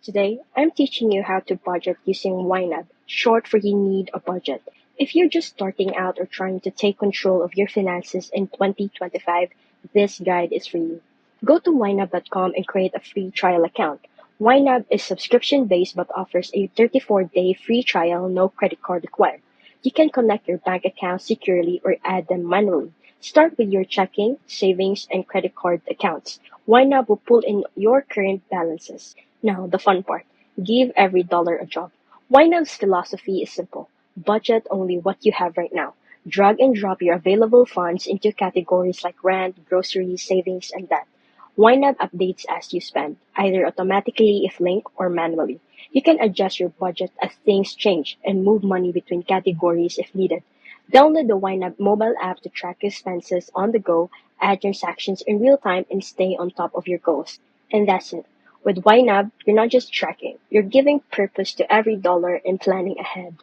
Today, I'm teaching you how to budget using YNAB, short for You Need a Budget. If you're just starting out or trying to take control of your finances in 2025, this guide is for you. Go to ynab.com and create a free trial account. YNAB is subscription-based but offers a 34-day free trial, no credit card required. You can connect your bank accounts securely or add them manually. Start with your checking, savings, and credit card accounts. YNAB will pull in your current balances. Now, the fun part. Give every dollar a job. YNAB's philosophy is simple. Budget only what you have right now. Drag and drop your available funds into categories like rent, groceries, savings, and debt. YNAB updates as you spend, either automatically if linked or manually. You can adjust your budget as things change and move money between categories if needed. Download the YNAB mobile app to track expenses on the go, add transactions in real time, and stay on top of your goals. And that's it. With YNAB, you're not just tracking, you're giving purpose to every dollar and planning ahead.